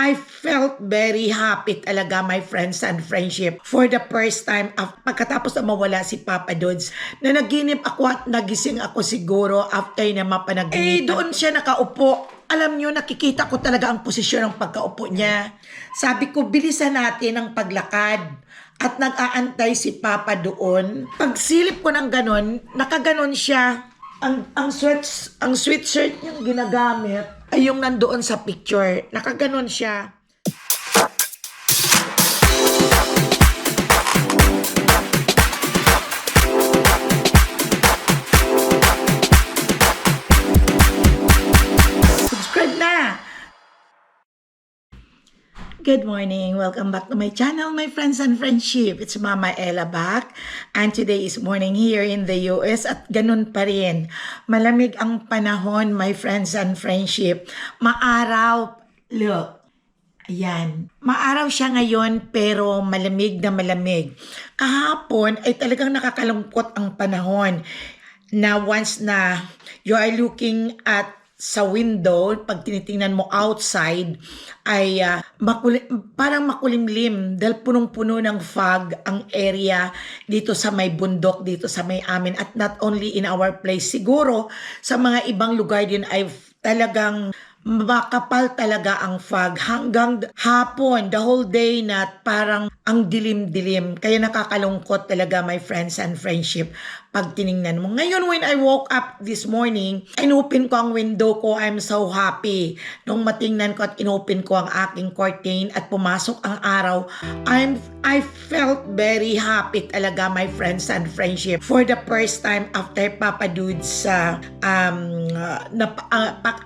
I felt very happy talaga, my friends and friendship, for the first time pagkatapos na mawala si Papa Dudes, na naginip ako at nagising ako siguro after na mapanaginipan. Doon siya nakaupo. Alam nyo, nakikita ko talaga ang posisyon ng pagkaupo niya. Sabi ko, bilisan natin ang paglakad. At nag-aantay si Papa doon. Pagsilip ko ng ganon, nakaganon siya. Ang sweatshirt niyang ginagamit ay yung nandoon sa picture. Nakaganon siya. Subscribe na! Good morning. Welcome back to my channel, my friends and friendship. It's Mama Ella back. And today is morning here in the US at ganun pa rin. Malamig ang panahon, my friends and friendship. Maaraw. Look. Ayan. Maaraw siya ngayon pero malamig na malamig. Kahapon ay talagang nakakalungkot ang panahon na once na you are looking at sa window, pag tinitingnan mo outside, ay parang makulimlim dahil punong-puno ng fog ang area dito sa may bundok, dito sa may amin. At not only in our place, siguro sa mga ibang lugar din ay talagang makapal talaga ang fog hanggang hapon, the whole day na parang ang dilim-dilim. Kaya nakakalungkot talaga, my friends and friendship, pag tiningnan mo. Ngayon, when I woke up this morning, inopen ko ang window ko. I'm so happy. Nung matingnan ko at inopen ko ang aking curtain at pumasok ang araw, I felt very happy talaga, my friends and friendship, for the first time after Papa Dudes,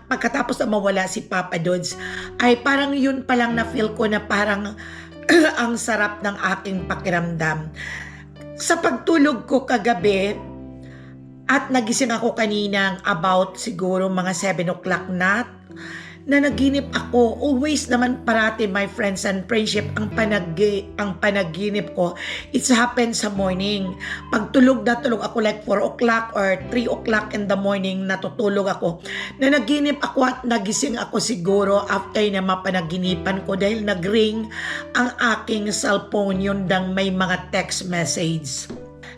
pagkatapos na mawala si Papa Dudes, ay parang yun palang na-feel ko na parang ang sarap ng aking pakiramdam. Sa pagtulog ko kagabi, at nagising ako kaninang about siguro mga 7 o'clock na naginip ako. Always naman parati, my friends and friendship, ang panaginip ko, it's happened sa morning. Pag tulog na tulog ako like 4 o'clock or 3 o'clock in the morning, natutulog ako. Na naginip ako at nagising ako siguro after na mapanaginipan ko dahil nag-ring ang aking cellphone, yun dang may mga text message.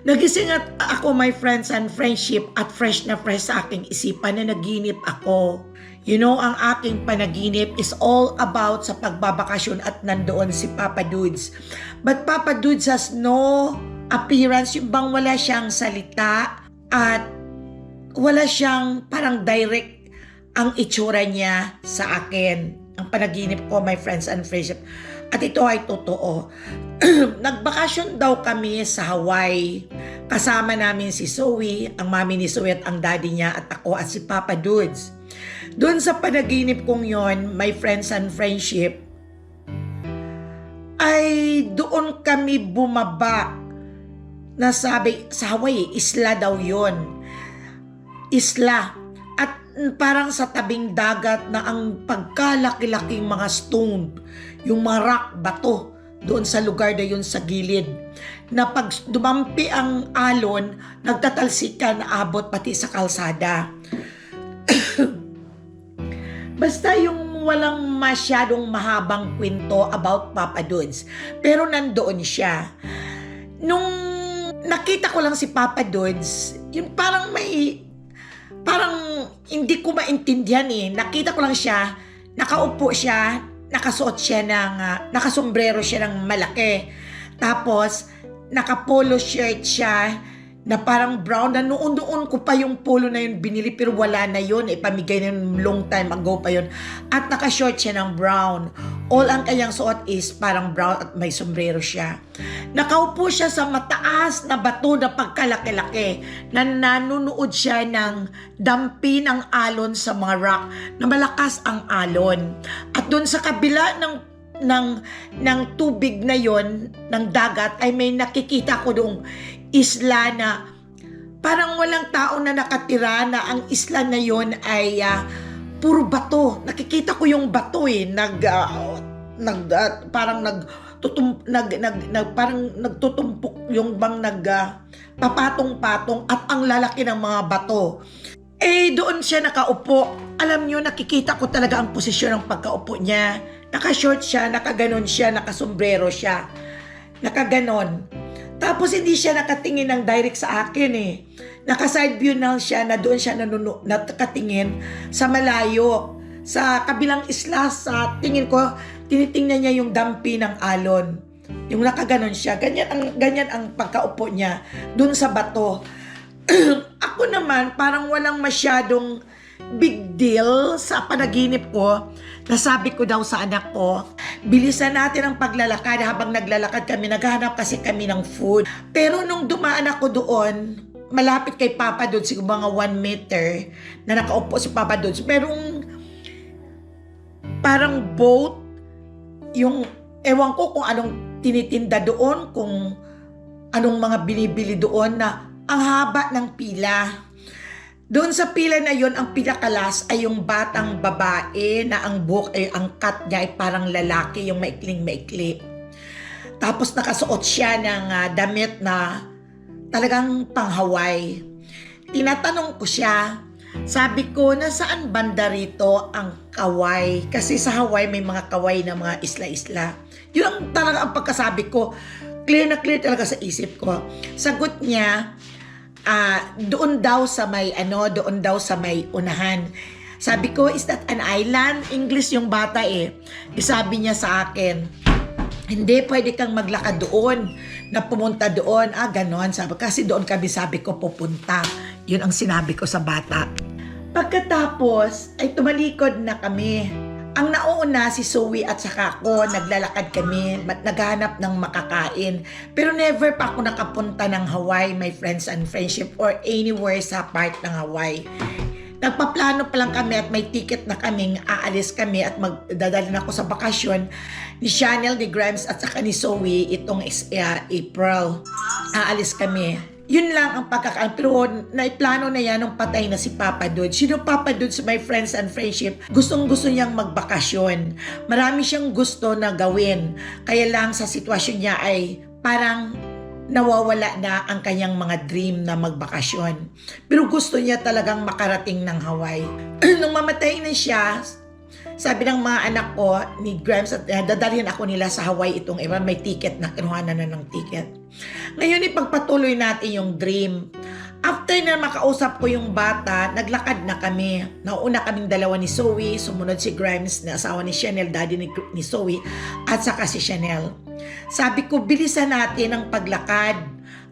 Nagising at ako, my friends and friendship, at fresh na fresh sa aking isipan na naginip ako. You know, ang aking panaginip is all about sa pagbabakasyon at nandoon si Papa Dudes. But Papa Dudes has no appearance, yung bang wala siyang salita at wala siyang parang direct ang itsura niya sa akin. Ang panaginip ko, my friends and friendship. At ito ay totoo. Nagbakasyon daw kami sa Hawaii. Kasama namin si Zoe, ang mami ni Zoe at ang daddy niya at ako at si Papa Dudes. Doon sa panaginip kong yon, my friends and friendship, ay doon kami bumaba na sabi sa Hawaii, isla daw yon. Isla. At parang sa tabing dagat na ang pagkalaki-laking mga stone, yung mga rock, bato, doon sa lugar na yun sa gilid. Na pag dumampi ang alon, nagtatalsikan na abot pati sa kalsada. Basta yung walang masyadong mahabang kwento about Papa Dudes. Pero nandoon siya. Nung nakita ko lang si Papa Dudes, yung parang hindi ko maintindihan eh. Nakita ko lang siya, nakaupo siya, nakasuot siya nakasombrero siya ng malaki. Tapos, nakapolo shirt siya na parang brown, na noon ko pa yung polo na yun binili pero wala na yun, pamigay na yun long time ago pa yun. At nakashort siya ng brown. All ang kanyang suot is parang brown at may sombrero siya. Nakaupo siya sa mataas na bato na pagkalaki-laki na nanunood siya ng dampi ng alon sa mga rock na malakas ang alon. At doon sa kabila ng tubig na yon, ng dagat, ay may nakikita ko doong isla na parang walang tao na nakatira, na ang isla na yon ay puro bato. Nakikita ko yung bato parang nagtutumpok yung bang papatong-patong at ang lalaki ng mga bato. Doon siya nakaupo. Alam nyo, nakikita ko talaga ang posisyon ng pagkaupo niya. Naka-short siya, nakaganon siya, nakasombrero siya. Nakaganon. Tapos hindi siya nakatingin ng direct sa akin eh. Naka-side view na siya na doon siya nakatingin sa malayo. Sa kabilang isla, sa tingin ko, tinitingnan niya yung dampi ng alon. Yung nakaganon siya. Ganyan ang pagkaupo niya doon sa bato. Ako naman, parang walang masyadong big deal sa panaginip ko. Nasabi ko daw sa anak ko, bilisan natin ang paglalakad. Habang naglalakad kami, naghahanap kasi kami ng food. Pero nung dumaan ako doon, malapit kay Papa Dudes, siguro mga 1 meter, na nakaupo si Papa Dudes, merong parang boat, yung, ewan ko kung anong tinitinda doon, kung anong mga binibili doon, na ang haba ng pila. Doon sa pila na yon, ang pinakalas ay yung batang babae na ang buhok ay ang cut niya ay parang lalaki, yung maikling-maikli. Tapos nakasuot siya ng damit na talagang pang-Hawaii. Tinatanong ko siya, sabi ko, nasaan banda rito ang kaway? Kasi sa Hawaii may mga kaway na mga isla-isla. Yun ang talaga ang pagkasabi ko. Clear na clear talaga sa isip ko. Sagot niya, doon daw sa may unahan. Sabi ko, is that an island? English yung bata eh. Sabi niya sa akin, hindi, pwede kang maglakad doon, na pumunta doon. Ganon. Kasi doon kami, sabi ko, pupunta. Yun ang sinabi ko sa bata. Pagkatapos, ay tumalikod na kami. Ang nauuna si Zoe at saka ako, naglalakad kami, naghahanap ng makakain. Pero never pa ako nakapunta ng Hawaii, my friends and friendship, or anywhere sa part ng Hawaii. Nagpaplano pa lang kami at may ticket na kaming aalis kami at magdadalhin ako sa bakasyon ni Chanel, ni Grimes at saka ni Zoe itong April. Aalis kami. Yun lang ang pagkakaan. Pero naiplano na yan nung patay na si Papa Dudes. Sino Papa Dudes, my friends and friendship? Gustong-gusto niyang magbakasyon. Marami siyang gusto na gawin. Kaya lang sa sitwasyon niya ay parang nawawala na ang kanyang mga dream na magbakasyon. Pero gusto niya talagang makarating ng Hawaii. Nung mamatay na siya, sabi ng mga anak ko ni Grimes at dadalhin ako nila sa Hawaii itong iba, may ticket na, kinuhanan na ng ticket. Ngayon ipagpatuloy natin yung dream. After na makausap ko yung bata, naglakad na kami. Nauna kaming dalawa ni Zoe, sumunod si Grimes na asawa ni Chanel, daddy ni Zoe, at saka si Chanel. Sabi ko, bilisan natin ang paglakad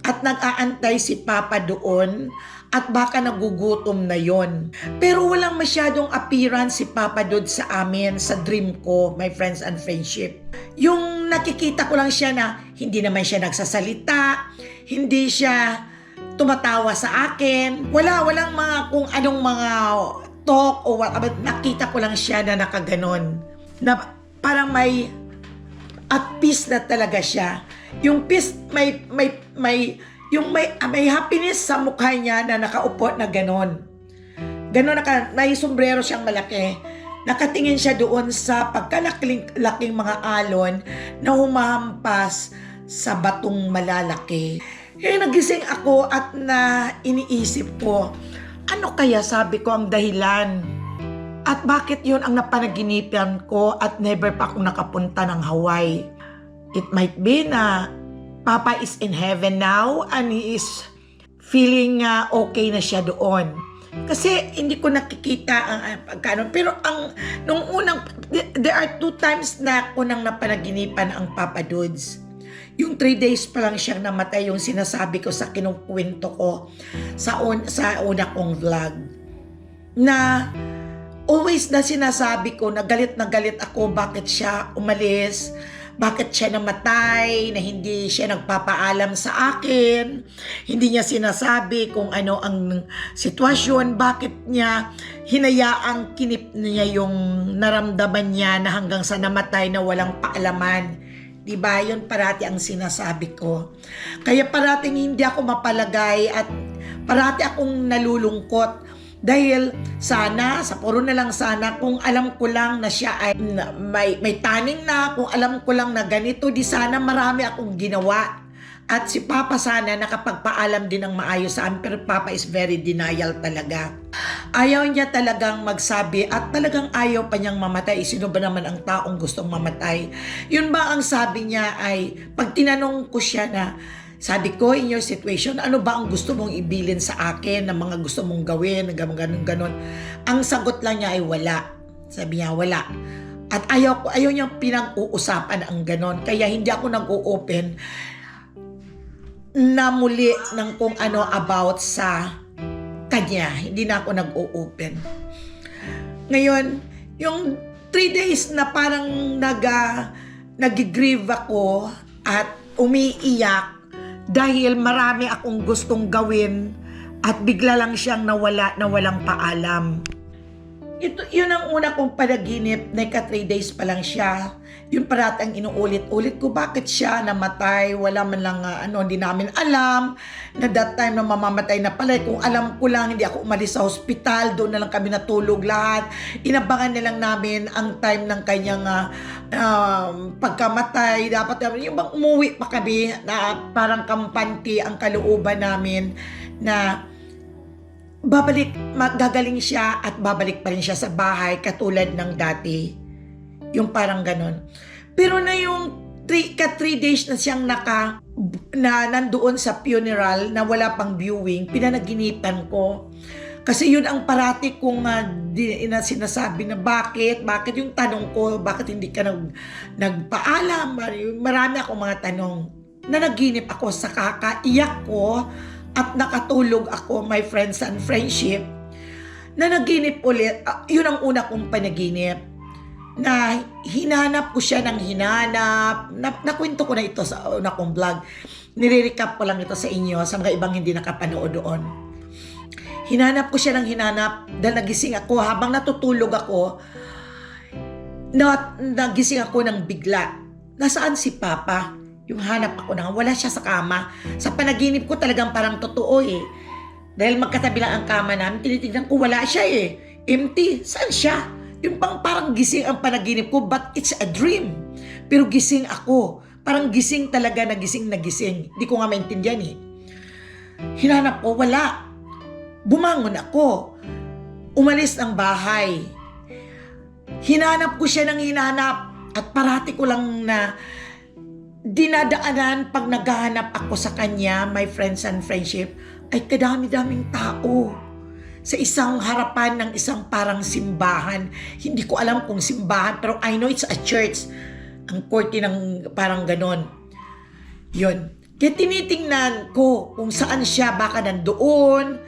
at nag-aantay si Papa doon at baka nagugutom na yon. Pero walang masyadong appearance si Papa Dudes sa amin, sa dream ko, my friends and friendship. Yung nakikita ko lang siya na hindi naman siya nagsasalita, hindi siya tumatawa sa akin, walang mga kung anong mga talk o what, nakita ko lang siya na nakaganon. Na parang may at peace na talaga siya. Yung peace, may happiness sa mukha niya na nakaupo na ganon. Ganon, may sombrero siyang malaki. Nakatingin siya doon sa pagkalaking mga alon na humahampas sa batong malalaki. Nagising ako at iniisip ko, ano kaya sabi ko ang dahilan? At bakit yun ang napanaginipan ko at never pa akong nakapunta ng Hawaii? It might be na Papa is in heaven now and he is feeling okay na siya doon. Kasi hindi ko nakikita ang pagkano. Pero nung unang, there are 2 times na ako nang napanaginipan ang Papa Dudes. Yung 3 days pa lang siyang namatay, yung sinasabi ko sa kinukwento ko sa una kong vlog. Na always na sinasabi ko na galit ako bakit siya umalis, bakit siya namatay, na hindi siya nagpapaalam sa akin, hindi niya sinasabi kung ano ang sitwasyon, bakit niya hinayaang kinip niya yung naramdaman niya na hanggang sa namatay na walang paalaman. Diba? Yun parati ang sinasabi ko. Kaya parating hindi ako mapalagay at parati akong nalulungkot. Dahil sana, sa puro na lang sana, kung alam ko lang na siya ay may taning na, kung alam ko lang na ganito, di sana marami akong ginawa. At si Papa sana nakapagpaalam din ng maayos sa amin, pero Papa is very denial talaga. Ayaw niya talagang magsabi at talagang ayaw pa niyang mamatay. Sino ba naman ang taong gustong mamatay? Yun ba ang sabi niya ay, pag tinanong ko siya na, sabi ko, in your situation, ano ba ang gusto mong ibilin sa akin, na mga gusto mong gawin, ganon. Ang sagot lang niya ay wala. Sabi niya, wala. At ayaw niyang pinag-uusapan ang ganon. Kaya hindi ako nag-o-open na muli ng kung ano about sa kanya. Hindi na ako nag-o-open. Ngayon, yung 3 days na parang nag-grieve ako at umiiyak dahil marami akong gustong gawin at bigla lang siyang nawala na walang paalam. Yun ang una kong panaginip na 3 days pa lang siya. Yun paratang inuulit-ulit ko, bakit siya namatay? Wala man lang, hindi namin alam na that time na mamamatay na pala. Kung alam ko lang, hindi ako umalis sa hospital, doon na lang kami natulog lahat. Inabangan na lang namin ang time ng kanyang pagkamatay. Dapat yung bang umuwi pa kami na parang kampante ang kalooban namin na gagaling siya at babalik pa rin siya sa bahay katulad ng dati. Yung parang ganon. Pero na yung 3 days na siyang nandoon sa funeral na wala pang viewing, pinanaginipan ko. Kasi yun ang parati kong sinasabi na bakit yung tanong ko, bakit hindi ka nagpaalam? Marami akong mga tanong. Nanaginip ako sa kakaiyak ko at nakatulog ako, my friends and friendship. Nanaginip ulit, yun ang una kong panaginip. Na hinanap ko siya ng hinanap. Nakwento ko na ito sa una kong vlog. Nire-recap ko lang ito sa inyo, sa mga ibang hindi nakapanood doon. Hinanap ko siya ng hinanap dahil nagising ako. Habang natutulog ako, nagising ako ng bigla. Nasaan si Papa? Yung hanap ako na wala siya sa kama. Sa panaginip ko talagang parang totoo eh. Dahil magkatabi lang ang kama namin, tinitignan ko wala siya eh. Empty. Saan siya? Yung parang gising ang panaginip ko, but it's a dream. Pero gising ako. Parang gising talaga na gising. Hindi ko nga maintindihan eh. Hinanap ko, wala. Bumangon ako. Umalis ng bahay. Hinanap ko siya ng hinanap. At parati ko lang na dinadaanan pag naghahanap ako sa kanya, my friends and friendship, ay kadami-daming tao. Sa isang harapan ng isang parang simbahan. Hindi ko alam kung simbahan, pero I know it's a church. Ang korte ng parang ganon. Yun. Kaya tinitingnan ko kung saan siya, baka nandoon.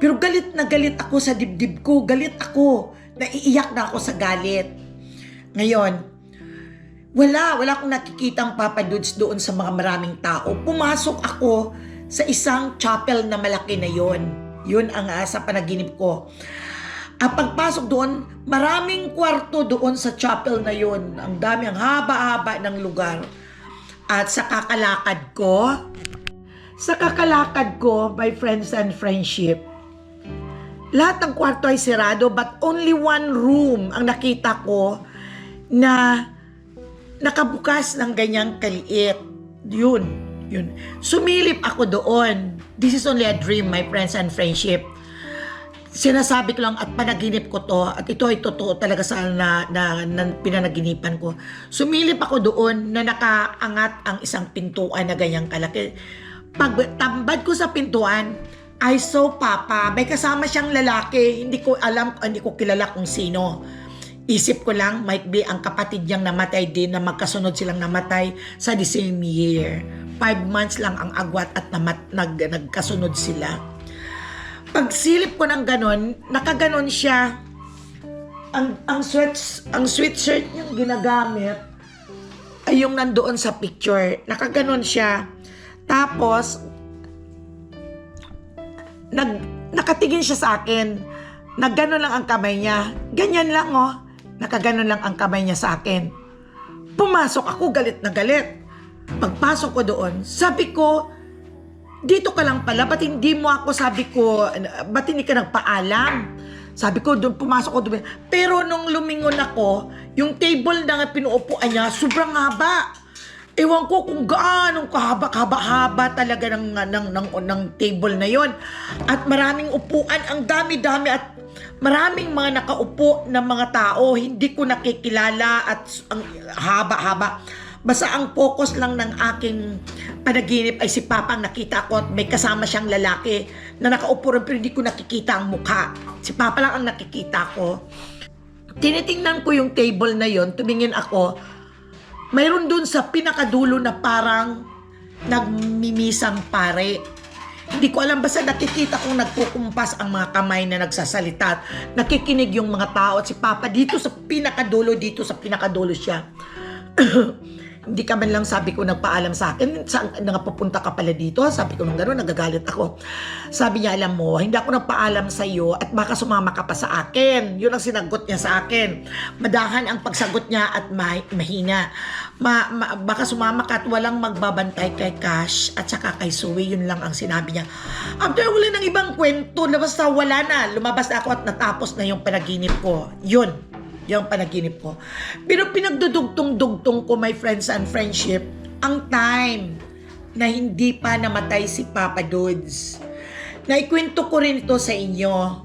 Pero galit na galit ako sa dibdib ko. Galit ako. Naiiyak na ako sa galit. Ngayon, wala akong nakikitang Papa Dudes doon sa mga maraming tao. Pumasok ako sa isang chapel na malaki na yon. Yun ang sa panaginip ko. Ang pagpasok doon, maraming kwarto doon sa chapel na yun. Ang dami, ang haba-haba ng lugar. At sa kakalakad ko, my friends and friendship, lahat ng kwarto ay sirado, but only one room ang nakita ko na nakabukas ng ganyang kaliit. Yun. Sumilip ako doon. This is only a dream, my friends and friendship. Sinasabi ko lang at panaginip ko to, at ito ay totoo talaga sa na pinanaginipan ko. Sumilip ako doon na nakaangat ang isang pintuan na ganyang kalaki. Pag tambad ko sa pintuan, I saw Papa. May kasama siyang lalaki. Hindi ko kilala kung sino. Isip ko lang, might be ang kapatid niyang namatay din, na magkasunod silang namatay sa the same year. 5 months lang ang agwat at nagkasunod sila. Pagsilip ko ng ganon, nakaganon siya. Ang sweatshirt niyang ginagamit ay yung nandoon sa picture. Nakaganon siya. Tapos, nakatingin siya sa akin. Nagganon lang ang kamay niya. Ganyan lang oh. Nakaganon lang ang kamay niya sa akin. Pumasok ako, galit na galit. Pagpasok ko doon, sabi ko, dito ka lang pala, ba't hindi mo ako, sabi ko, ba't hindi ka nagpaalam? Sabi ko, doon pumasok ko doon. Pero nung lumingon ako, yung table na pinuupuan niya, sobrang haba. Ewan ko kung gaano kahaba-haba talaga ng table na yon. At maraming upuan, ang dami-dami at maraming mga nakaupo na mga tao, hindi ko nakikilala at ang haba-haba. Basta ang focus lang ng aking panaginip ay si Papa ang nakita ko at may kasama siyang lalaki na nakaupo rin pero hindi ko nakikita ang mukha. Si Papa lang ang nakikita ko. Tinitingnan ko yung table na yon, tumingin ako, mayroon dun sa pinakadulo na parang nagmimisang pare. Hindi ko alam, basta nakikita kong nagkukumpas ang mga kamay na nagsasalita. Nakikinig yung mga tao at si Papa dito sa pinakadulo siya. Hindi ka man lang, sabi ko, nagpaalam sa akin, saan pupunta ka pala dito? Sabi ko nung gano'n, nagagalit ako. Sabi niya, alam mo, hindi ako nagpaalam sa iyo at baka sumama ka pa sa akin. Yun ang sinagot niya sa akin. Madahan ang pagsagot niya at mahina. Baka sumama ka at walang magbabantay kay Cash at saka kay Suwi. Yun lang ang sinabi niya. After wala ng ibang kwento, basta wala na. Lumabas na ako at natapos na yung panaginip ko. Yun. Yung panaginip ko. Pero pinagdudugtong-dugtong ko, my friends and friendship, ang time na hindi pa namatay si Papa Dudes. Naikwento ko rin ito sa inyo.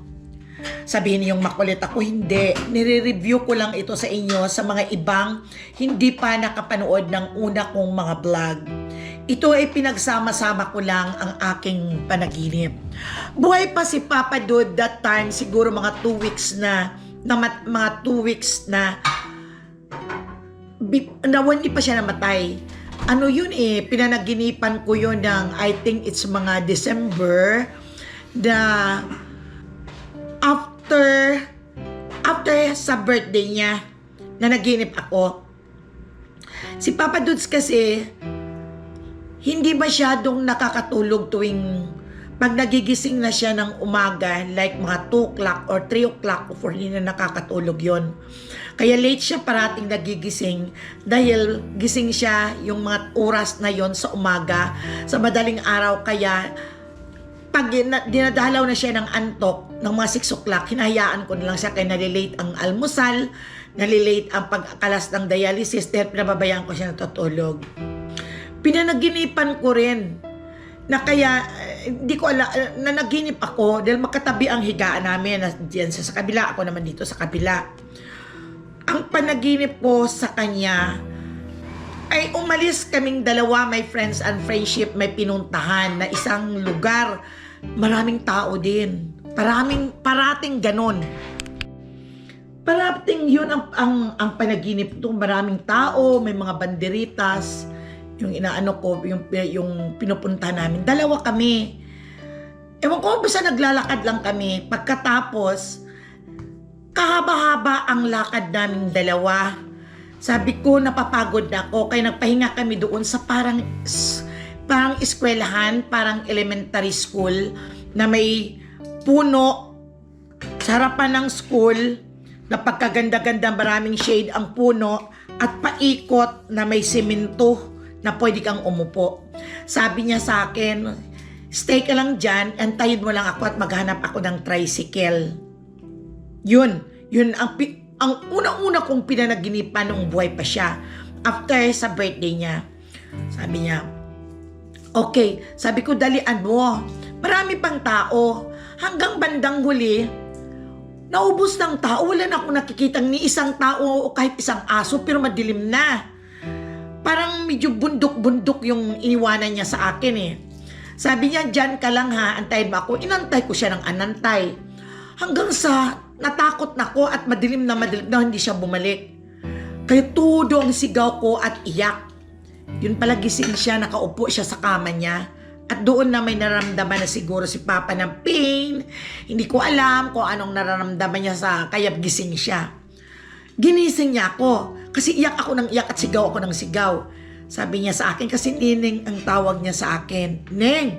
Sabihin niyong makulit ako, hindi. Nire-review ko lang ito sa inyo sa mga ibang hindi pa nakapanood ng una kong mga vlog. Ito ay pinagsama-sama ko lang ang aking panaginip. Buhay pa si Papa Dude that time, siguro mga 2 weeks na mga 2 weeks na hindi pa siya namatay. Ano yun pinanaginipan ko yun ng I think it's mga December na after sa birthday niya na naginip ako. Si Papa Dudes kasi hindi masyadong nakakatulog tuwing pag nagigising na siya ng umaga, like mga 2 o'clock or 3 o'clock before hindi na nakakatulog yon. Kaya late siya parating nagigising dahil gising siya yung mga oras na yon sa umaga, sa madaling araw. Kaya pag dinadalaw na siya ng antok ng mga 6 o'clock, hinahayaan ko na lang siya kaya nalilate ang almusal, nalilate ang pagkalas ng dialysis dahil pinababayaan ko siya natutulog. Pinanaginipan ko rin na kaya hindi ko alam, na naginip ako dahil magkatabi ang higaan namin diyan sa kabila, ako naman dito sa kabila. Ang panaginip ko sa kanya ay umalis kaming dalawa, my friends and friendship, may pinuntahan na isang lugar, maraming tao din, parating ganon. Parating yun ang panaginip to, maraming tao, may mga banderitas. Yung inaano ko, yung pinupunta namin. Dalawa kami. Ewan ko, basta naglalakad lang kami. Pagkatapos, kahaba-haba ang lakad naming dalawa. Sabi ko, napapagod na ako. Kaya nagpahinga kami doon sa parang eskwelahan, parang elementary school, na may puno sa harapan ng school, na pagkaganda-ganda, maraming shade ang puno, at paikot na may semento na pwede kang umupo. Sabi niya sa akin, stay ka lang dyan, antayin mo lang ako at maghanap ako ng tricycle. Yun ang unang-una kong pinanaginipan nung buhay pa siya. After sa birthday niya, sabi niya, okay, sabi ko, dalian mo. Marami pang tao. Hanggang bandang huli, naubos ng tao. Wala na akong nakikitang ni isang tao o kahit isang aso, pero madilim na. Parang medyo bundok-bundok yung iniwanan niya sa akin Sabi niya, dyan ka lang ha, antayin mo ako. Inantay ko siya ng anantay. Hanggang sa natakot na ako at madilim na hindi siya bumalik. Kaya todo ang sigaw ko at iyak. Yun pala, gising siya, nakaupo siya sa kama niya. At doon na may nararamdaman na siguro si Papa ng pain. Hindi ko alam kung anong nararamdaman niya kaya gising siya. Ginising niya ako. Kasi iyak ako ng iyak at sigaw ako ng sigaw. Sabi niya sa akin, kasi Nining ang tawag niya sa akin. Neng!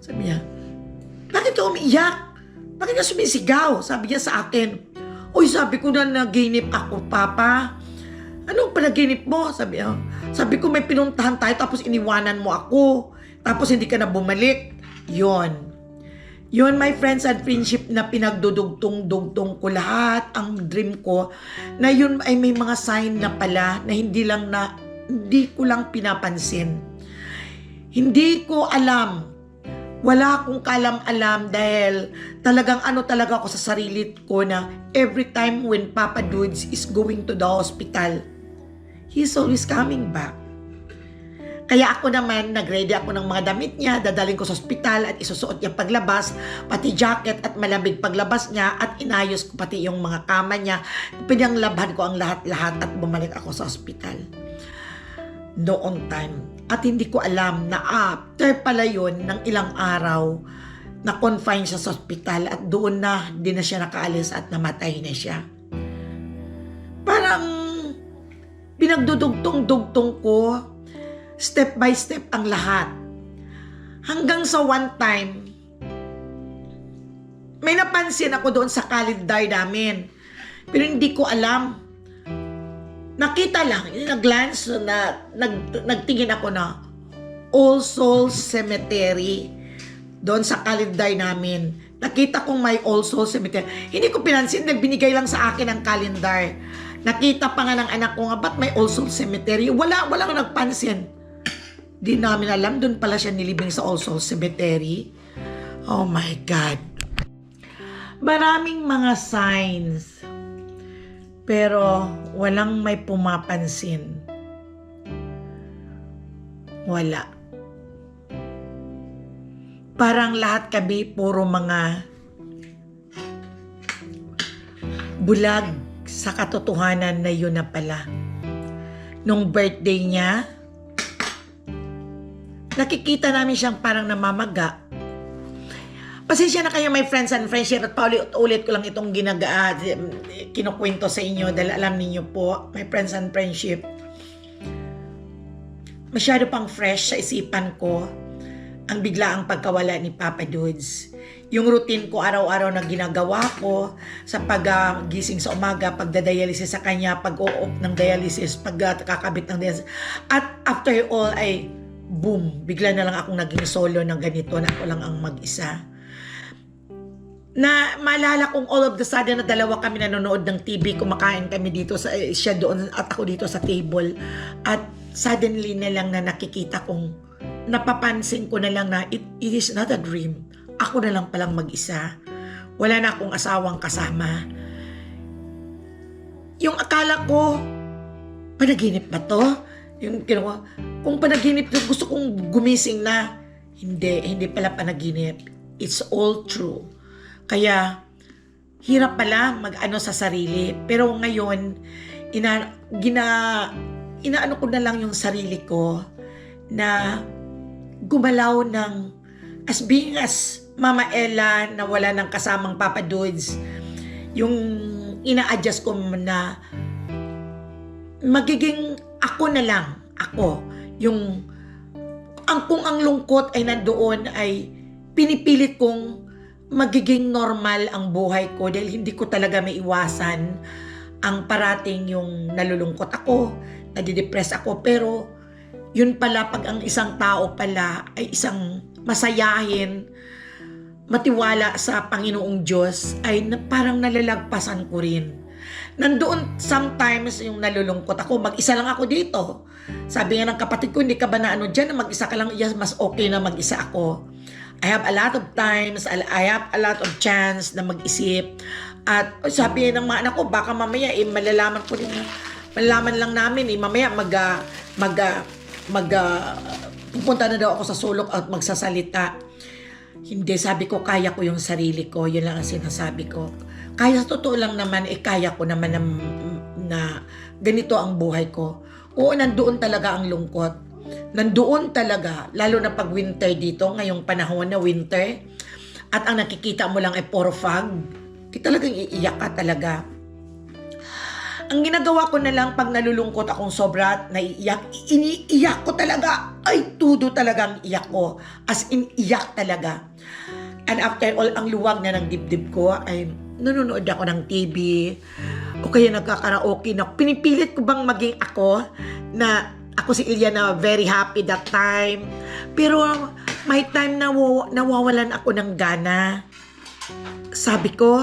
Sabi niya, bakit ka umiiyak? Bakit ka sumisigaw? Sabi niya sa akin, uy, sabi ko na naginip ako, Papa. Anong panaginip mo? Sabi ko may pinuntahan tayo tapos iniwanan mo ako. Tapos hindi ka na bumalik. Yun, my friends and friendship, na pinagdudugtong-dugtong ko lahat ang dream ko, na yun ay may mga sign na pala na hindi lang na hindi ko lang pinapansin. Hindi ko alam. Wala akong kalam-alam dahil talagang talaga ako sa sarili ko na every time when Papa Dudes is going to the hospital, he's always coming back. Kaya ako naman, nag-ready ako ng mga damit niya, dadaling ko sa ospital at isusuot niya paglabas, pati jacket at malamig paglabas niya, at inayos ko pati yung mga kama niya. Pinanglabhan ko ang lahat-lahat at bumalik ako sa ospital. Noong time. At hindi ko alam na after pala yun ng ilang araw, na-confine siya sa ospital at doon na din na siya nakaalis at namatay na siya. Parang pinagdudugtong-dugtong ko, step by step ang lahat. Hanggang sa one time, may napansin ako doon sa calendar namin. Pero hindi ko alam. Nakita lang, nag-glance na, nagtingin ako na All Souls Cemetery doon sa calendar namin. Nakita kong may All Souls Cemetery. Hindi ko pinansin, nagbinigay lang sa akin ang calendar. Nakita pa nga ng anak ko nga, ba't may All Souls Cemetery? Walang nagpansin. Di namin alam, doon pala siya nilibing sa All Souls Cemetery. Oh my God. Maraming mga signs. Pero walang may pumapansin. Wala. Parang lahat kami puro mga bulag sa katotohanan na yun na pala. Nung birthday niya, nakikita namin siyang parang namamaga. Pasensya na kayo, my friends and friendship, at paulit-ulit ko lang itong kinukwento sa inyo dahil alam niyo po, my friends and friendship, masyado pang fresh sa isipan ko ang biglaang pagkawala ni Papa Dudes. Yung routine ko araw-araw na ginagawa ko sa pag-gising sa umaga, pagdadialysis sa kanya, pag-o-op ng dialysis, pagkakabit ng dialysis, at after all ay boom, bigla na lang akong naging solo ng ganito na ako lang ang mag-isa. Na maalala kong all of the sudden na dalawa kami nanonood ng TV, kumakain kami dito, siya doon at ako dito sa table. At suddenly na lang na nakikita kong, napapansin ko na lang na it is not a dream. Ako na lang palang mag-isa. Wala na akong asawang kasama. Yung akala ko, panaginip ba to? Yung ginawa, kung panaginip to, gusto kong gumising na. Hindi pala panaginip. It's all true. Kaya, hirap pala mag-ano sa sarili. Pero ngayon, inaano ko na lang yung sarili ko na gumalaw ng as being as Mama Ella na wala ng kasamang Papa Dudes. Yung ina-adjust ko na magiging ako na lang. Ako. Kung ang lungkot ay nandoon ay pinipilit kong magiging normal ang buhay ko dahil hindi ko talaga maiwasan ang parating yung nalulungkot ako, nadidepress ako. Pero yun pala, pag ang isang tao pala ay isang masayahin, matiwala sa Panginoong Diyos, ay parang nalalagpasan ko rin. Nandoon sometimes yung nalulungkot ako, mag-isa lang ako dito. Sabi nga ng kapatid ko, hindi ka ba na dyan, na mag-isa ka lang, yes, mas okay na mag-isa ako. I have a lot of times, I have a lot of chance na mag-isip. At sabi ng mga anak ko, baka mamaya malalaman lang namin, mamaya pupunta na daw ako sa sulok at magsasalita. Hindi, sabi ko, kaya ko yung sarili ko. Yun lang ang sinasabi ko. Kaya sa totoo lang naman, kaya ko naman na ganito ang buhay ko. Oo, nandoon talaga ang lungkot. Nandoon talaga, lalo na pag winter dito, ngayong panahon na winter, at ang nakikita mo lang ay puro fog, talagang iiyak ka talaga. Ang ginagawa ko na lang pag nalulungkot akong sobra, naiiyak, iniiyak ko talaga. Ay, tudo talagang iyak ko. As in, iyak talaga. And after all, ang luwag na ng dibdib ko ay nanonood ako ng TV o kaya nagkakaraoke na pinipilit ko bang maging ako na ako si Ilya na very happy that time. Pero may time na nawawalan ako ng gana. Sabi ko,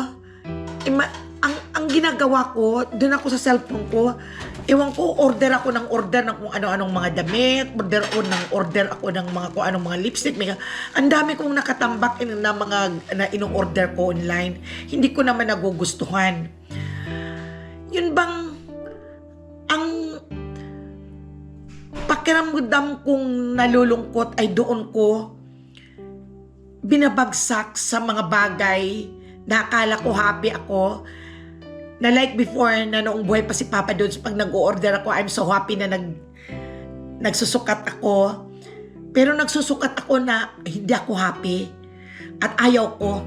ang ginagawa ko, doon ako sa cellphone ko, Ewan ko, order ako ng kung ano-anong mga damit, order ako ng mga kung anong mga lipstick. Ang dami kong nakatambak na mga na ino-order ko online. Hindi ko naman nagugustuhan. Yun bang ang pakiramdam kong nalulungkot ay doon ko binabagsak sa mga bagay na akala ko happy ako. Na like before, na noong buhay pa si Papa Dods, pag nag-order ako, I'm so happy na nagsusukat ako. Pero nagsusukat ako na hindi ako happy. At ayaw ko.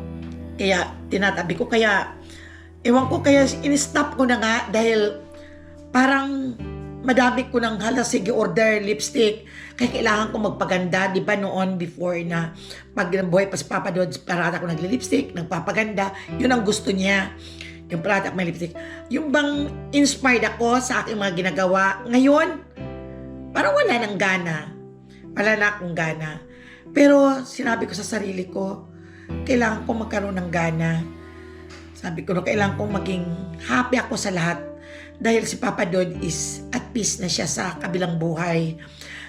Kaya tinatabi ko. Kaya, ewan ko, kaya in-stop ko na nga dahil parang madami ko nang sige order lipstick. Kaya kailangan ko magpaganda. Di ba noon before na pag buhay pa si Papa Dods, parata ko nagli-lipstick, nagpapaganda. Yun ang gusto niya. Yung product, may lipstick. Yung bang inspired ako sa aking mga ginagawa. Ngayon, parang wala nang gana. Wala na akong gana. Pero sinabi ko sa sarili ko, kailangan ko magkaroon ng gana. Sabi ko, kailangan kong maging happy ako sa lahat. Dahil si Papa Dod is at peace na siya sa kabilang buhay.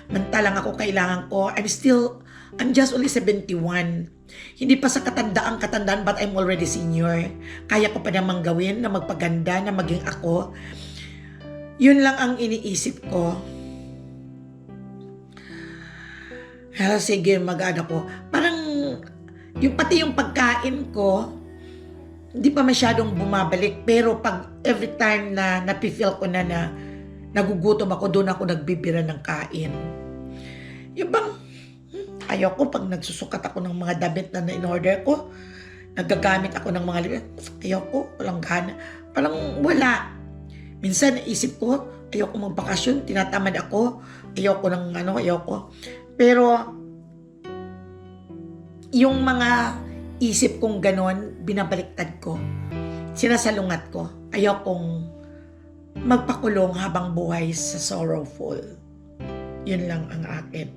Mantalang ako, kailangan ko, I'm just only 71. Hindi pa sa katandaan, but I'm already senior. Kaya ko pa namang gawin na magpaganda, na maging ako. Yun lang ang iniisip ko. Sige, mag-ano ko. Parang, pati yung pagkain ko, hindi pa masyadong bumabalik. Pero pag every time na napifeel ko na nagugutom ako, doon ako nagbibira ng kain. Yung bang, ayaw ko pag nagsusukat ako ng mga damit na in-order ko, nagagamit ako ng mga libro. Ayaw ko, walang gana. Parang wala. Minsan naisip ko, ayaw ko magbakasyon, tinatamad ako, ayaw ko. Pero, yung mga isip kong ganon, binabaliktad ko. Sinasalungat ko. Ayaw kong magpakulong habang buhay sa sorrowful. Yun lang ang akin.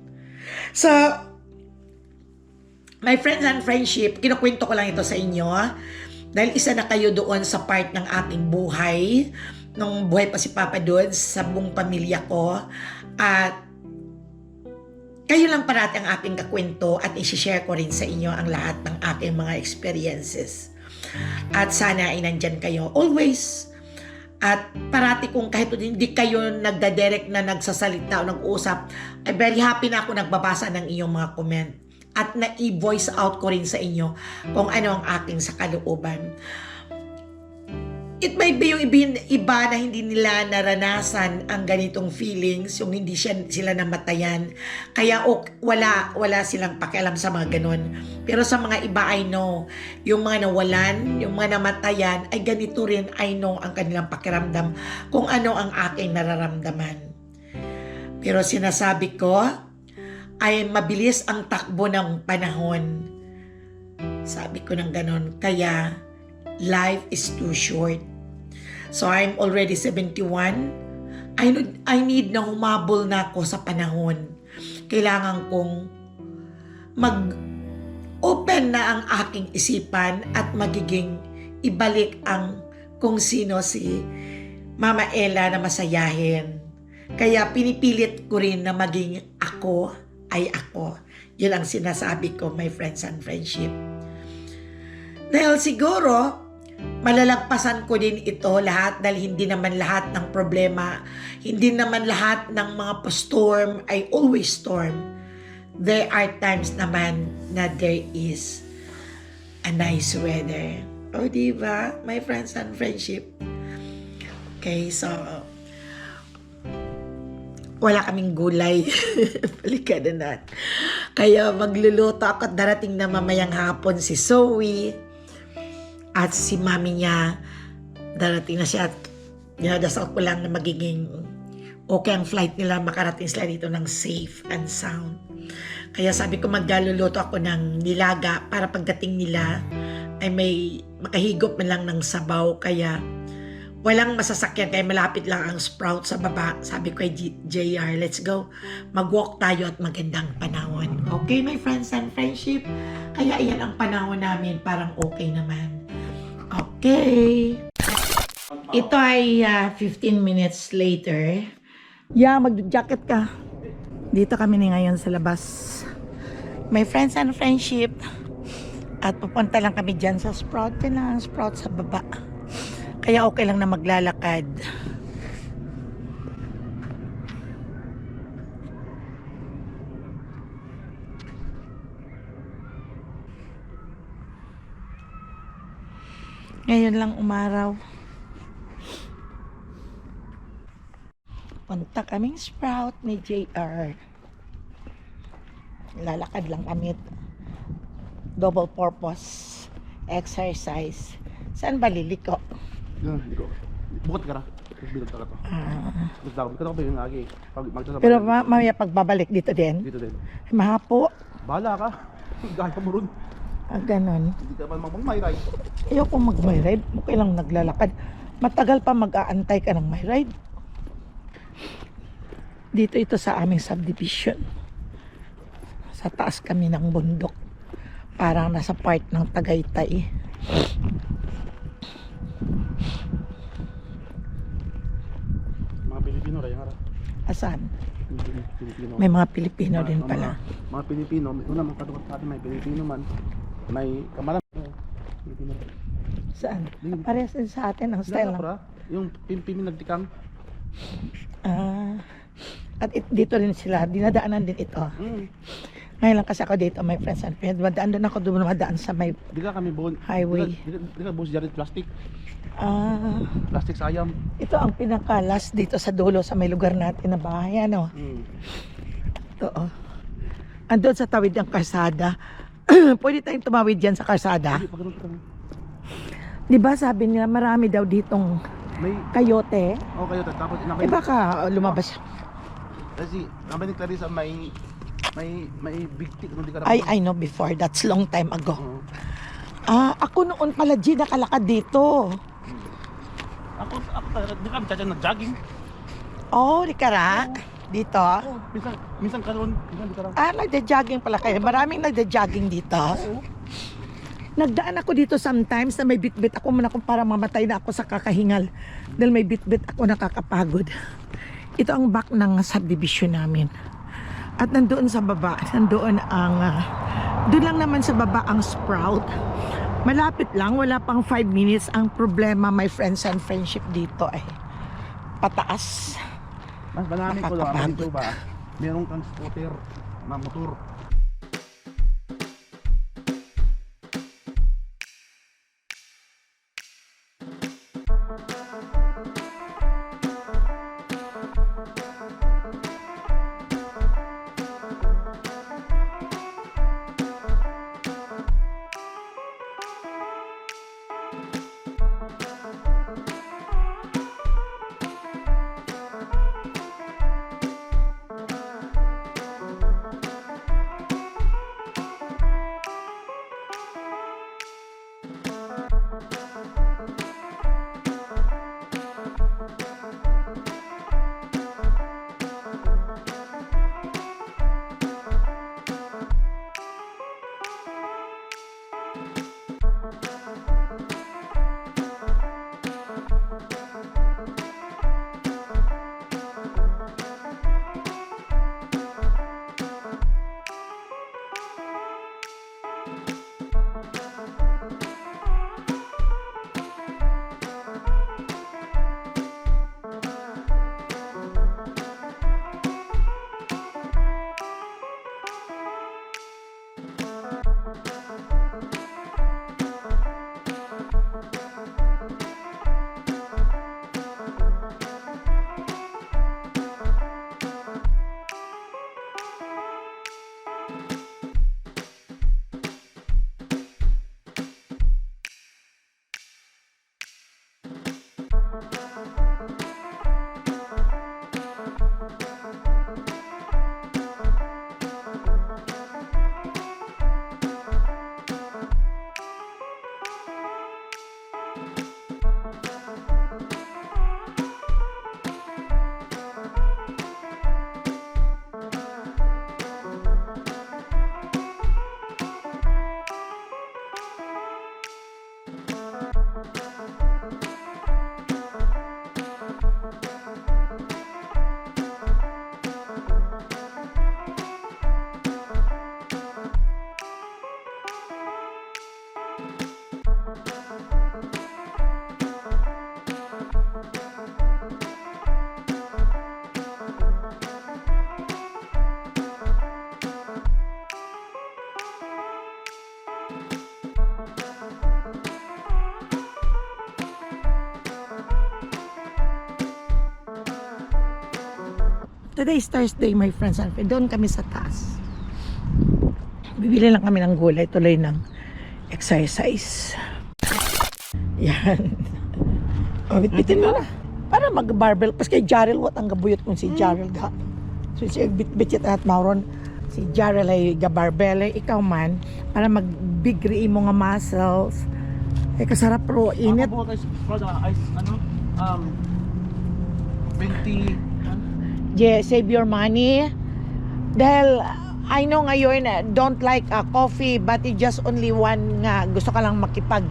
So, my friends and friendship, kinukwento ko lang ito sa inyo dahil isa na kayo doon sa part ng ating buhay nung buhay pa si Papa Dods sa buong pamilya ko, at kayo lang parati ang aking kakwento at isi-share ko rin sa inyo ang lahat ng aking mga experiences. At sana ay nandyan kayo always. At parati kung kahit hindi kayo nagdadirect na nagsasalita o nag-uusap, ay very happy na ako nagbabasa ng inyong mga comment. At na-i-voice out ko rin sa inyo kung ano ang aking sa kalooban. It might be yung iba na hindi nila naranasan ang ganitong feelings, yung hindi sila namatayan. Kaya wala silang pakialam sa mga ganon. Pero sa mga iba, I know, yung mga nawalan, yung mga namatayan, ay ganito rin, I know, ang kanilang pakiramdam kung ano ang aking nararamdaman. Pero sinasabi ko, ay mabilis ang takbo ng panahon. Sabi ko ng ganon. Kaya, life is too short. So, I'm already 71. I need na humabol na ako sa panahon. Kailangan kong mag-open na ang aking isipan at magiging ibalik ang kung sino si Mama Ella na masayahin. Kaya pinipilit ko rin na maging ako ay ako. Yun ang sinasabi ko, my friends and friendship. Dahil siguro, malalagpasan ko din ito lahat dahil hindi naman lahat ng problema, hindi naman lahat ng mga storm ay always storm. There are times naman na there is a nice weather. O, diba, my friends and friendship? Okay, so, wala kaming gulay. Balikan na natin. Kaya magluluto ako at darating na mamayang hapon si Zoe. At si mami niya, darating na siya at dinadasal ko lang na magiging okay ang flight nila, makarating sila dito ng safe and sound. Kaya sabi ko magluluto ako ng nilaga para pagdating nila ay may makahigop man lang ng sabaw. Kaya walang masasakyan, kaya malapit lang ang Sprout sa baba. Sabi ko kay JR, let's go. Mag-walk tayo at magandang panahon. Okay, my friends and friendship? Kaya iyan ang panahon namin, parang okay naman. Okay. Ito ay 15 minutes later. Yeah, mag-jacket ka. Dito kami ni ngayon sa labas. May friends and friendship. At pupunta lang kami dyan sa Sprout. Yan lang ang Sprout sa baba. Kaya okay lang na maglalakad. Ngayon lang umaraw. Punta kaming Sprout ni JR. Lalakad lang kami. Double purpose exercise. Saan ba liliko? Yan, liko. Bukod ka na. Bilog ka to. Gusto ko. Ikaw pa yung lagi. Pero mamaya pagbabalik dito din. Dito din. Mahapo. Bahala ka. Gaya mo ron. Ganon. Hindi ka pa mag-my ride. Ayoko mag-my ride. Okay lang naglalakad. Matagal pa mag-aantay ka ng my ride. Dito ito sa aming subdivision. Sa taas kami ng bundok. Parang nasa part ng Tagaytay. Mga Pilipino rin. Asan? Pilipino. May mga Pilipino din pala. Mga Pilipino. Una mga katukat sa atin may Pilipino man. May kamalan. Pilipino. Saan? Parehas din sa atin ang style lang. Yung pimpimi nagtikang. At dito rin sila. Dinadaanan din ito. Ngayon lang kasi ako dito, my friends and friends. Madaan doon ako, dumadaan sa may Di ka kami buon. highway. Di ka buon jarit plastic. Plastic sa ayam. Ito ang pinakalas dito sa dulo sa may lugar natin na bahay. Ano? Ito oh. Andun sa tawid ng karsada. Pwede tayong tumawid dyan sa karsada. Hindi, pagano'n ka. Di ba sabi nila marami daw ditong May, kayote? kayo tapos Eh baka lumabas. Kasi naman ni Clarissa may big tick nung di ka I know before. That's long time ago. Oo. Ako noon pala G nakalakad dito. Ako di kami chacha nag-jogging. Oh, di kara? Dito? Minsan karon, minsan di ka lang. Nagda-jogging pala kayo. Maraming nagda-jogging dito. Nagdaan ako dito sometimes na may bit-bit ako muna kung para mamatay na ako sa kakahingal. Dahil may bit-bit ako nakakapagod. Ito ang back ng subdivision namin. At nandoon sa baba, nandoon ang, doon lang naman sa baba ang Sprout. Malapit lang, wala pang 5 minutes. Ang problema, my friends and friendship dito ay pataas. Mas marami ko lang Nakakapagod. dito ba? Meron kang scooter na motor. Today is Thursday, my friends and friends. Doon kami sa taas. Bibili lang kami ng gulay, tuloy ng exercise. Yan. O, bitbitin mo na. Para mag-barbell. Pas kay Jarrell, what ang gabuyot kung si Jarrell ga. So, siya bitbit at mauron. Si Jarrell ay gabarbell. Ikaw man, para mag-bigri mo nga muscles. Kasarap pro, init. Ako guys, ice, 20. Yeah, save your money. Dahil, I know ngayon, don't like coffee, but it just only one nga. Gusto ka lang makipag.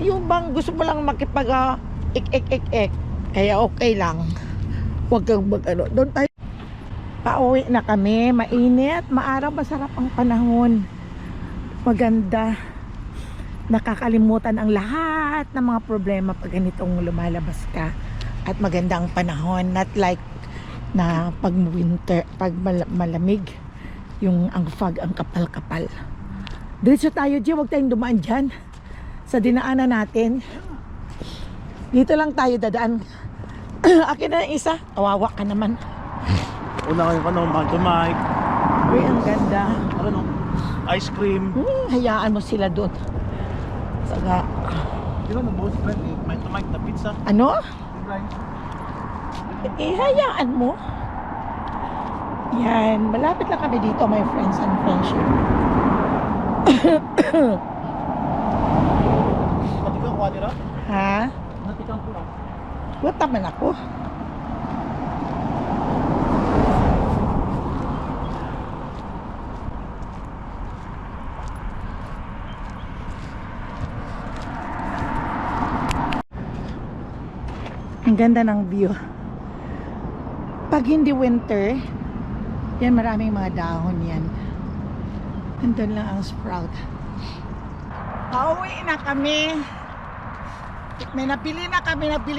Yung bang gusto mo lang makipag, ik. Kaya okay lang. Huwag kang mag-ano. Doon tayo. Pauwi na kami. Mainit, maaraw, masarap ang panahon. Maganda. Nakakalimutan ang lahat ng mga problema pag ganitong lumalabas ka. At maganda ang panahon. Not like na pag winter, pag malamig, yung ang fog, ang kapal-kapal. Diretso tayo, G. Huwag tayong dumaan dyan. Sa dinaanan natin. Dito lang tayo dadaan. Akin na yung isa. Kawawa ka naman. Una kayo to Mike. Uy, ang ganda. Ano? Ice cream. Hayaan mo sila doon. Saga. Di ba nabuhos friend? To Mike na pizza. Ano? Hayaan mo. Yan. Malapit lang kami dito, my friends and friendship. Matikang kuha nila? Ha? Matikang kuha. What naman ako? Ang ganda ng view. Pag hindi winter, yan maraming mga dahon yan. Nandun lang ang sprout. Pauwi na kami. Nabili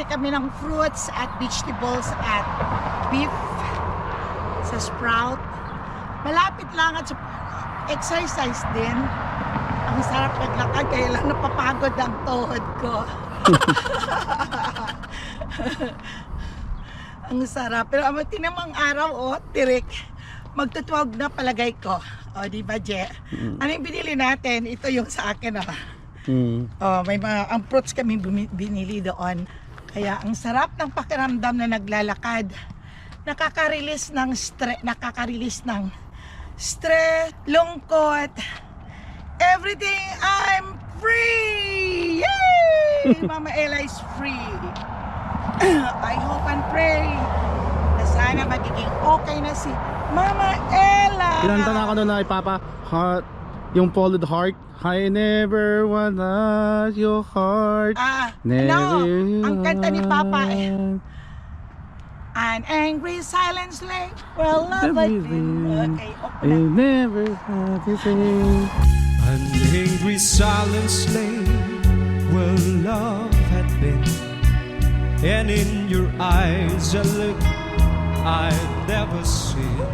kami ng fruits at vegetables at beef sa sprout. Malapit lang at exercise din. Ang sarap maglakad kaya lang napapagod ang tuhod ko. Ang sarap. Pero tinamang araw, tirik. Magtutuwag na palagay ko. O, di ba, Je? Ano yung binili natin? Ito yung sa akin, may mga, ang fruits kami binili doon. Kaya, ang sarap ng pakiramdam na naglalakad. Nakaka-release ng stress, lungkot, everything. I'm free! Yay! Mama Ella is free. I hope and pray na sana magiging okay na si Mama Ella. Kinanta na ako doon na Papa Heart, yung folded heart. I never wanna your heart. No, ang kanta ni Papa An angry silence lay well love I okay, I never had to say. An angry silence lay where love had been, and in your eyes a look I'd never seen.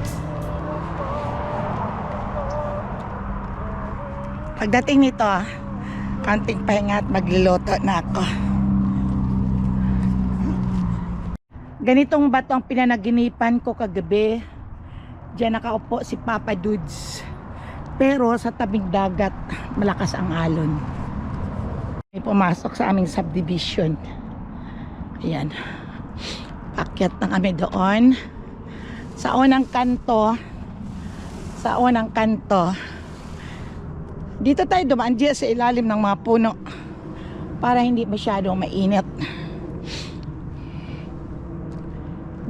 Pagdating nito, kanting pahinga at magluluto na ako. Ganitong bato ang pinanaginipan ko kagabi. Diyan nakaupo si Papa Dudes. Pero sa tabing dagat, malakas ang alon. May pumasok sa aming subdivision. Ayan. Pakyat na kami doon. Sa unang kanto. Dito tayo dumaan dyan sa ilalim ng mga puno. Para hindi masyadong mainit.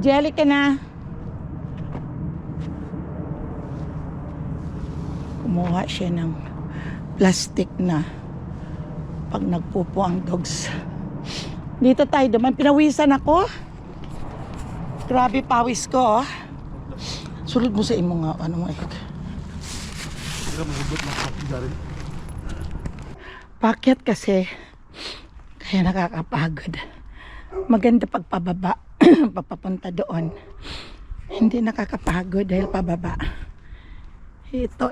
Jelly ka na. Kumuha siya ng plastic na pag nagpupo ang dogs. Dito tayo duman. Pinawisan ako. Grabe pawis ko. Sulod mo sa imo nga. Ano mo Pakyat kasi. Kaya nakakapagod. Maganda pagpababa. Papapunta doon. Hindi nakakapagod dahil pababa. Ito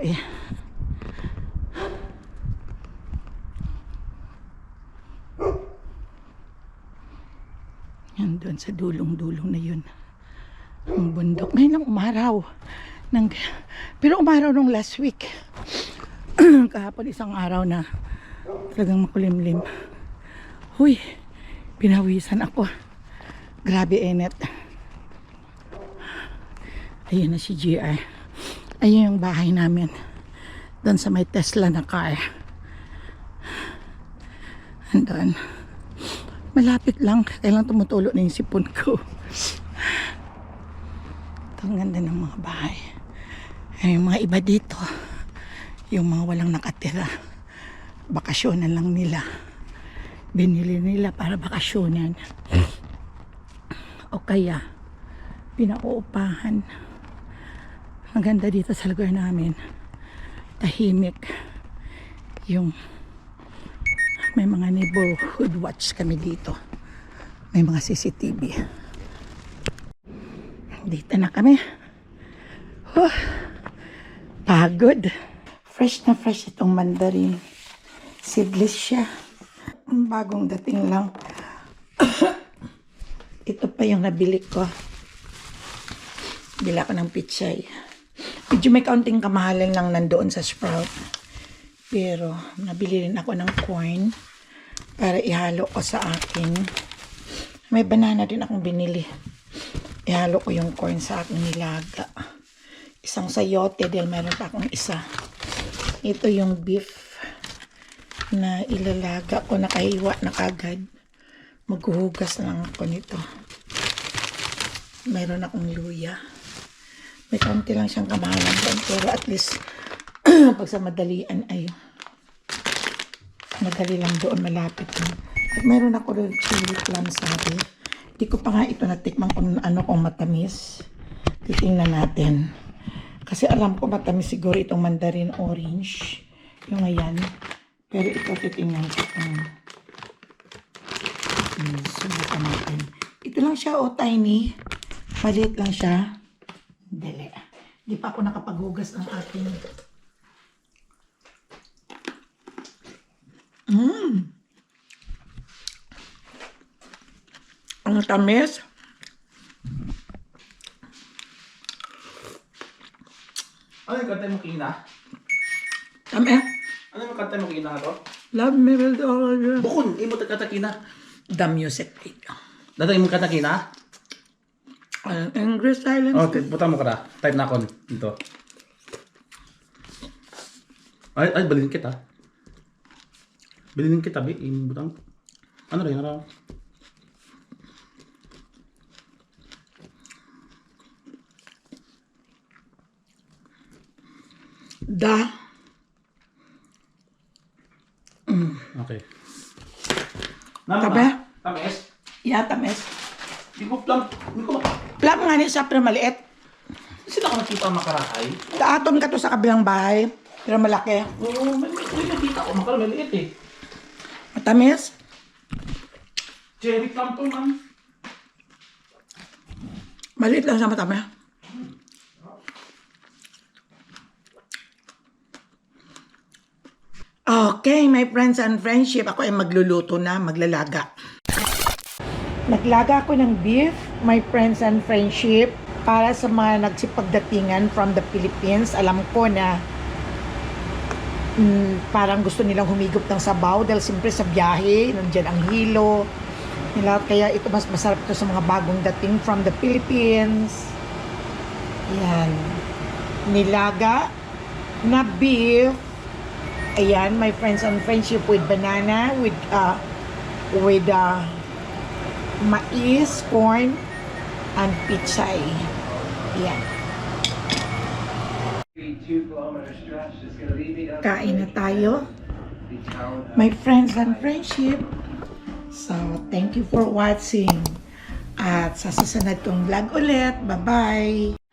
Yan doon sa dulong-dulong na yun. Ang bundok. Ngayon lang umaraw. Pero umaraw nung last week. Kahapon isang araw na talagang makulimlim. Huy, pinawisan ako. Grabe init. Ayun na si GR. Ayun yung bahay namin. Doon sa may Tesla na car. Andun. Malapit lang. Kailang tumutulo na yung sipon ko. Ito ang ganda ng mga bahay. Ay, yung mga iba dito. Yung mga walang nakatira. Bakasyonan lang nila. Binili nila para bakasyonan. O kaya, pinauupahan. Ang ganda dito sa lugar namin. Tahimik. Yung may mga neighborhood watch kami dito. May mga CCTV. Dito na kami. Pagod. Fresh na fresh itong mandarin. Seedless siya. Bagong dating lang. Ito pa yung nabili ko. Bili ako ng pichay. Medyo may kaunting kamahalan lang nandoon sa Sprout. Pero nabili rin ako ng corn para ihalo ko sa akin. May banana din akong binili. Ihalo ko yung corn sa aking nilaga. Isang sayote dahil meron pa akong isa. Ito yung beef na ilalaga ko, nakahiwa na kagad. Maghuhugas lang ako nito. Meron akong luya. May kaunti lang siyang kamahalan doon, pero at least pag sa madalian ay madali lang doon, malapit lang. At meron ako rin chili plum sabi. Hindi ko pa nga ito natikman kung ano kung matamis. Titingnan natin. Kasi alam ko matamis siguro itong mandarin orange. Yung ayan. Pero ito titingnan ko kung subukan natin. Ito lang siya, tiny. Maliit lang siya. Dali. Hindi pa ako nakapaghugas ng aking ang tamis. Ano yung kanta mo kina? Tamis. Ano yung kanta mo kina to? Love me with all of you. Bukon, imo kanta kina. The music video. Datang imo kanta kina? Angry silence. Okay, butang mo ka na. Type na ako dito. Ay, balin kita. Bilhin kita, butang. Ano rin, ano? Okay. Tabi? Tamis? Yeah, tamis. Di ko plum. Di ko Plum nga niya sa pero maliit. sila ko nakita makarakay. Kaaton ka to sa kabilang bahay. Pero malaki. Oo, may nakita ko. Maliit eh. Matamis. Cherry plum to, man. Maliit lang sa matamis. Okay, my friends and friendship. Ako ay magluluto na, maglalaga. Naglaga ako ng beef, my friends and friendship, para sa mga nagsipagdatingan from the Philippines. Alam ko na parang gusto nilang humigop ng sabaw dahil siyempre sa biyahe, nandiyan ang hilo nila. Kaya ito mas masarap ito sa mga bagong dating from the Philippines. Yan. Nilaga na beef. Ayan, my friends and friendship, with banana, with mais, corn, and pichay. Ayan. Kain na tayo, my friends and friendship. So, thank you for watching. At sa susunod kong vlog ulit. Bye-bye!